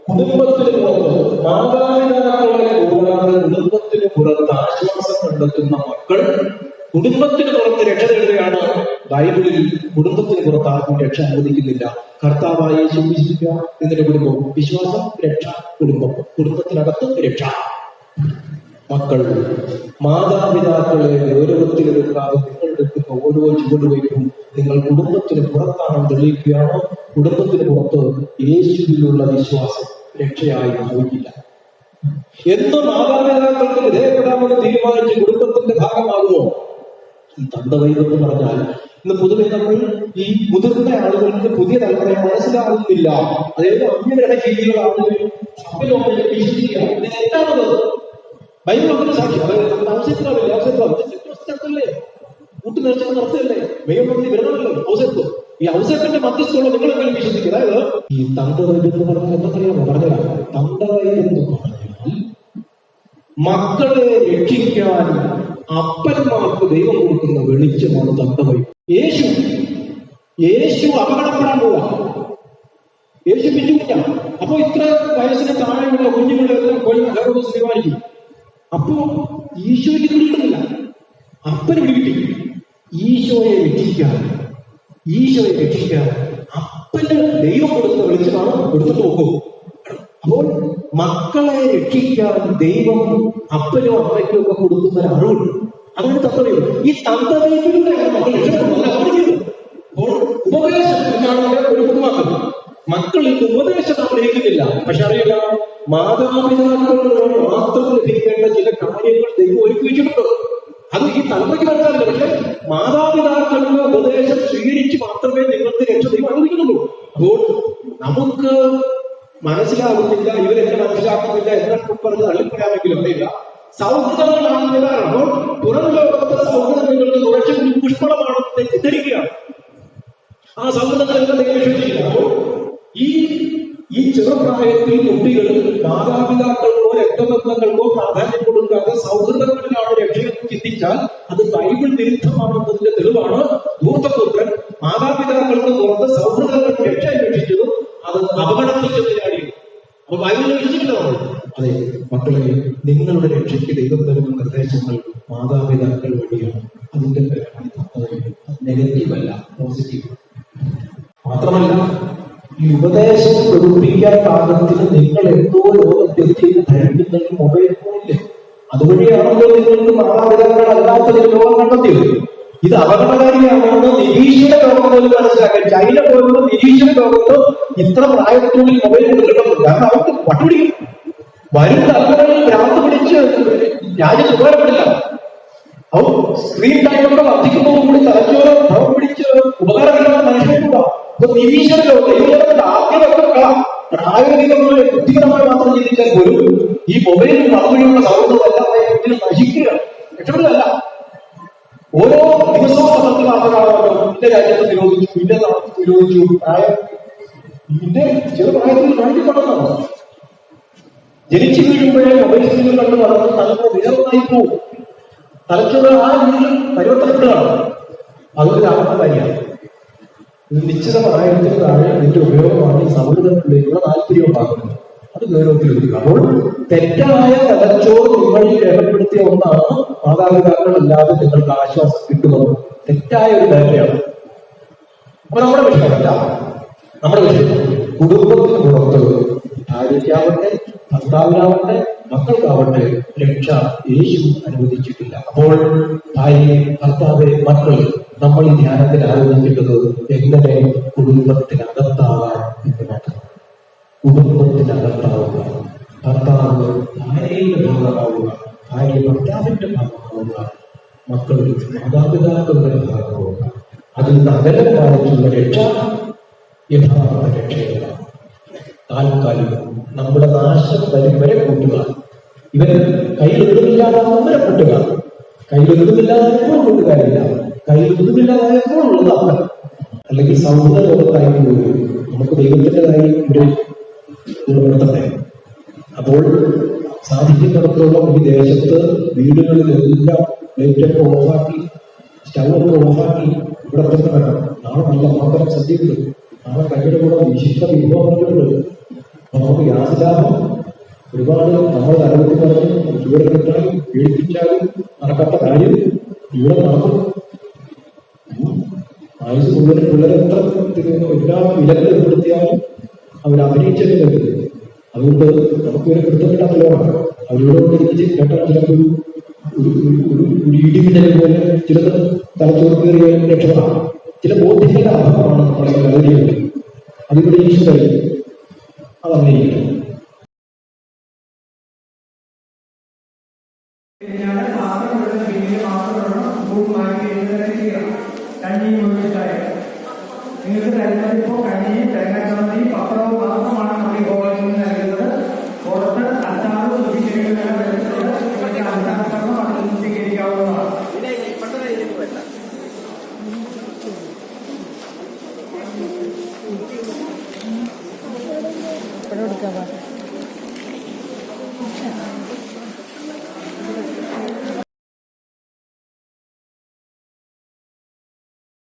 കുടുംബത്തിന് പുറത്ത്, മാതാപിതാക്കളെ കൂടാതെ കുടുംബത്തിന് പുറത്ത് ആശ്വാസം കണ്ടെത്തുന്ന മക്കൾ കുടുംബത്തിന് പുറത്ത് രക്ഷ തേടുകയാണ്. ബൈബിളിൽ കുടുംബത്തിന് പുറത്ത് ആർക്കും രക്ഷ അനുവദിക്കുന്നില്ല. കർത്താവായ യേശു വിശ്വസിക്കുക, ഇതിന്റെ കുടുംബം, വിശ്വാസം, രക്ഷ, കുടുംബം, കുടുംബത്തിനകത്ത് രക്ഷ. മക്കൾ മാതാപിതാക്കളെ ഗൗരവത്തിലെടുക്കാതെ നിങ്ങളെടുക്കുന്ന ഓരോ ചുവടുവയ്ക്കും നിങ്ങൾ കുടുംബത്തിന് പുറത്താണെന്ന് തെളിയിക്കുകയാണോ? കുടുംബത്തിന് പുറത്ത് യേശുവിലുള്ള വിശ്വാസം രക്ഷയായി ഭവിക്കില്ല. എന്ന് മാതാപിതാക്കൾക്ക് വിധേയപ്പെടാമെന്ന് തീരുമാനിച്ച് കുടുംബത്തിന്റെ ഭാഗമാകുമോ? ഈ തന്തവൈദ്യം എന്ന് പറഞ്ഞാൽ ഇന്ന് പൊതുവെ നമ്മൾ ഈ മുതിർന്ന ആളുകൾക്ക് പുതിയ തലമുറയെ മനസ്സിലാകുന്നില്ല. അതായത് അന്യരുടെ രീതികളാണെങ്കിലും എന്താണത്? ബൈബിൾ അങ്ങനെ സാക്ഷി. അതായത് അവസരത്തിലല്ലേ കൂട്ടി നേർച്ച നടത്തല്ലേ, മെയ്യപ്പത്തി വരണമല്ലോ അവസരത്വം. ഈ അവസരത്തിന്റെ മധ്യസ്ഥമുള്ള നിങ്ങളെങ്കിലും വിശ്വസിക്കുക. അതായത് ഈ തന്തവൈദ്യം എന്ന് പറഞ്ഞാൽ എന്തൊക്കെയാണോ പറഞ്ഞതാണ്. തന്തവൈദ്യം എന്ന് പറഞ്ഞാൽ മക്കളെ രക്ഷിക്കാൻ അപ്പന്മാർക്ക് ദൈവം കൊടുക്കുന്ന വെളിച്ചമാണ് തന്തവൈദ്യം. യേശു അപകടപ്പെടാൻ പോവാ. യേശു പിന്നുകുഞ്ഞ. അപ്പൊ ഇത്ര വയസ്സിന് താഴെയുള്ള കുഞ്ഞുങ്ങളെല്ലാം ഹെറോദോസ് തീരുമാനിക്കും. അപ്പോ ഈശോയ്ക്ക് കിട്ടുന്നില്ല, അപ്പന് പിടികിട്ടി. ഈശോയെ രക്ഷിക്കാൻ അപ്പന് ദൈവം കൊടുക്കുന്ന വെളിച്ചമാണ് കൊടുത്തിട്ട് നോക്കൂ. അപ്പോൾ മക്കളെ രക്ഷിക്കാൻ ദൈവം അപ്പനും അമ്മയ്ക്കും ഒക്കെ കൊടുക്കുന്ന ഒരു അറിവുണ്ട്. അതാണ് തത്വം. ഈ തത്വത്തിലൂടെ മക്കൾ രക്ഷപ്പെടുന്നത്. അപ്പോൾ ഉപദേശം എന്നാണ് ഒരു പൊതുവാക്കുന്നത്. മക്കളിൽ ഉപദേശം നമ്മൾ ഏൽക്കുന്നില്ല. പക്ഷെ അറിയില്ല, മാതാപിതാക്കളോട് മാത്രം ലഭിക്കേണ്ട ചില കാര്യങ്ങൾ ദൈവം ഒരുക്കി വെച്ചിട്ടുണ്ട്. അത് ഈ തലമുറയ്ക്ക് മനസ്സിലാവില്ല. പക്ഷെ മാതാപിതാക്കളുടെ ഉപദേശം സ്വീകരിച്ച് മാത്രമേ നിങ്ങൾക്ക് രക്ഷ ദൈവം അനുവദിക്കുന്നുള്ളൂ. അപ്പോൾ നമുക്ക് മനസ്സിലാകുന്നില്ല, ഇവരെന്നെ മനസ്സിലാക്കുന്നില്ല എന്നൊക്കെ പറഞ്ഞ് തള്ളിപ്പറയാമെങ്കിലും അറിയില്ല, സൗഹൃദങ്ങളാണ്. അപ്പോൾ പുറം ലോകത്തെ സൗഹൃദങ്ങൾക്ക് കുറച്ചുകൂടി പുഷ്പളമാണെന്ന് തെറ്റിദ്ധരിക്കുകയാണ്. ആ സൗഹൃദങ്ങളെല്ലാം ദൈവം. അപ്പോൾ ഈ ചെറുപ്രായത്തിൽ കുട്ടികൾ മാതാപിതാക്കൾക്കോ രക്തബന്ധങ്ങൾക്കോ പ്രാധാന്യം കൊടുക്കാതെ സൗഹൃദങ്ങളിലാണ് രക്ഷയെന്ന് ചിന്തിച്ചാൽ അത് ബൈബിൾ വിരുദ്ധമാണെന്നതിന്റെ തെളിവാണ് ധൂർത്തപുത്രൻ മാതാപിതാക്കൾക്ക് പുറത്ത് സൗഹൃദങ്ങൾക്ക് രക്ഷ അന്വേഷിച്ചതും അത് അപകടത്തിൽ ചെന്ന് ചാടിയത്. അപ്പൊ ബൈബിൾ രക്ഷിക്കുന്നതാണ്. അതെ മക്കളെ, നിങ്ങളുടെ രക്ഷയ്ക്ക് ദൈവം തരുന്ന നിർദ്ദേശങ്ങൾ മാതാപിതാക്കൾ വഴിയാണ്. അതിന്റെ പേരാണ് നെഗറ്റീവ് അല്ല, പോസിറ്റീവ്. മാത്രമല്ല, ഈ ഉപദേശം പഠിപ്പിക്കാൻ പാകത്തിന് നിങ്ങൾ എന്തോ ലോകത്തെത്തിയെന്ന് ധരിക്കുന്നത് മൊബൈൽ ഫോണില്ലേ? അതുവഴിയാണല്ലോ നിങ്ങൾക്ക് മാതാപിതാക്കൾ അല്ലാത്തതിന് ലോകം കണ്ടെത്തിയത്. ഇത് അപകടകാരിയാണെന്ന് നിരീക്ഷണ ലോകം പോലും മനസ്സിലാക്കാൻ. ചൈന പോലുള്ള നിരീക്ഷണ ലോകത്ത് ഇത്ര പ്രായത്തിനുള്ളിൽ മൊബൈൽ കൊടുക്കേണ്ടത്. കാരണം അവർക്ക് പട്ടുപിടിക്കും. വരും തലമുറകളിൽ ഭ്രാന്ത് പിടിച്ച് രാജ്യം ഉപകാരപ്പെടില്ല. അവ സ്ക്രീൻ ടൈമൊക്കെ വർദ്ധിക്കുന്നതോടുകൂടി തലച്ചോറ് ഭ്രമം പിടിച്ച് ഉപകാരമില്ലാത്ത മനുഷ്യർക്കുള്ള നിരീക്ഷണ ലോകത്ത് ആദ്യമൊക്കെ പ്രായോഗികമായ ബുദ്ധിപരമായി മാത്രം ചിന്തിച്ചാൽ പോലും ഈ മൊബൈലിൽ അതുവഴിയുള്ള സൗഹൃദമെല്ലാം ഇതിന് നശിക്കുകയാണ്, രക്ഷപ്പെടുകയല്ല. ഓരോ ദിവസവും പത്രത്തിൽ മാത്രമാണല്ലോ ഇന്ന രാജ്യത്ത് നിരോധിച്ചു, ഇന്ന നാട്ടിൽ നിരോധിച്ചു. ഇതിന്റെ ചെറുപ്രായത്തിൽ കാണിക്കപ്പെടുന്നതാണ്. ജനിച്ചു വീഴുമ്പോഴേ മൊബൈൽ സ്ക്രീനിൽ കണ്ട് നടന്ന് തലമുറ വേറൊന്നായി പോവും. തലച്ചോറ് ആ രീതിയിൽ പരിവർത്തനപ്പെടുകയാണ്. അതൊരു ആത്മകാരിയാണ്. നിശ്ചിത പ്രായത്തിന് താഴെ ഇതിന്റെ ഉപയോഗമാണ് ഈ സൗഹൃദങ്ങളിലേക്കുള്ള താല്പര്യം ഉണ്ടാക്കുന്നത്. അത് ഗൗരവത്തിലെടുക്കുക. അപ്പോൾ തെറ്റായ തലച്ചോറ് നിങ്ങളിൽ രേഖപ്പെടുത്തിയ ഒന്നാണ് മാതാപിതാക്കളല്ലാതെ നിങ്ങൾക്ക് ആശ്വാസം കിട്ടുന്നത്. തെറ്റായ ഒരു ഡാറ്റയാണ്. അപ്പൊ നമ്മുടെ വിഷയമല്ല, നമ്മുടെ വിഷയം കുടുംബത്തിന് പുറത്ത് ഭാര്യയ്ക്കാവട്ടെ, ഭർത്താവിനാവട്ടെ, മക്കൾക്കാവട്ടെ രക്ഷ യേശു അനുവദിച്ചിട്ടില്ല. അപ്പോൾ ഭാര്യ, ഭർത്താവ്, മക്കൾ നമ്മൾ ഈ ധ്യാനത്തിൽ ആലോചിക്കേണ്ടത് എങ്ങനെ കുടുംബത്തിനകത്താവാൻ എന്ന് മാത്രം. കുടുംബത്തിനകത്താവുക, ഭർത്താവ് ഭാര്യയുടെ ഭാഗമാവുക, ഭാര്യ ഭർത്താവിന്റെ ഭാഗമാവുക, മക്കൾ മാതാപിതാക്കളുടെ ഭാഗമാവുക. അതിൽ നിന്ന് അകലം പാലിച്ചുള്ള രക്ഷ യഥാർത്ഥ രക്ഷയല്ല. താൽക്കാലികം നമ്മുടെ നാശം വരെ കൂട്ടുക. ഇവര് കയ്യിലൊന്നുമില്ലാതെ കൂട്ടുക. കയ്യിലൊന്നുമില്ലാതായപ്പോൾ കൂട്ടുകാരില്ല, കയ്യിലൊന്നുമില്ലാതായപ്പോൾ ഉള്ളത് അവൻ. അല്ലെങ്കിൽ സൗഹൃദ ലോകത്തായി പോയി നമുക്ക് ദൈവത്തിന്റെ കാര്യം ഇവിടെ നിർത്തട്ടെ. അപ്പോൾ സാധിക്കുന്നിടത്തോളം ഈ ദേശത്ത് വീടുകളിലെല്ലാം ലൈറ്റൊക്കെ ഓഫാക്കി, സ്റ്റൗവൊക്കെ ഓഫാക്കി ഇവിടെ തന്നെ വേണം. നാളെ നല്ല മാത്രം സദ്യയുണ്ട്, നാളെ കയ്യുടെ കൂടെ വിശിഷ്ട വിഭവങ്ങളുണ്ട്. നമുക്ക് ഗ്യാസ് ലാഭം ഒരുപാട് നമ്മൾ തലകുത്തി പറഞ്ഞ് ഇവിടെ കിട്ടാനും പീഡിപ്പിച്ചാലും നടക്കാത്ത കാര്യം ഇവിടെ നടക്കും. ആയുസ് മുഴുവൻ പിള്ളേരെ എത്ര എല്ലാ വിലകൾ ഏർപ്പെടുത്തിയാലും അവർ അഭിനയിച്ചൊക്കെ വരുന്നത്. അതുകൊണ്ട് നമുക്ക് ഇവരെ പിടുത്തപ്പെട്ടാണല്ലോ. അവരിവിടെ കൊണ്ടിരുന്ന് കേട്ടാൽ ചിലപ്പോൾ ഒരു ഇടിമിന്നൽ പോലെ ചിലത് തലച്ചോറ് കയറിയ രക്ഷപ്പെടാം. ചില ബോധ്യങ്ങളുടെ അഭാവമാണ് നമ്മളെ കലരിയുന്നത്. അതിവിടെ ഈശ്വരായി അതങ്ങനെയിരിക്കണം. നിങ്ങൾക്ക് തരുന്നത് ഇപ്പോൾ കഞ്ഞിയും തേങ്ങാച്ചമ്മന്തിയും പത്രവും മാത്രമാണ് നമ്മൾ ഈ ഹോളിൽ നിന്ന് നൽകുന്നത്. പുറത്ത് അച്ചാറും സ്വീകരിക്കുന്നതാണ് അതിൽ സ്വീകരിക്കാവുന്നതാണ്.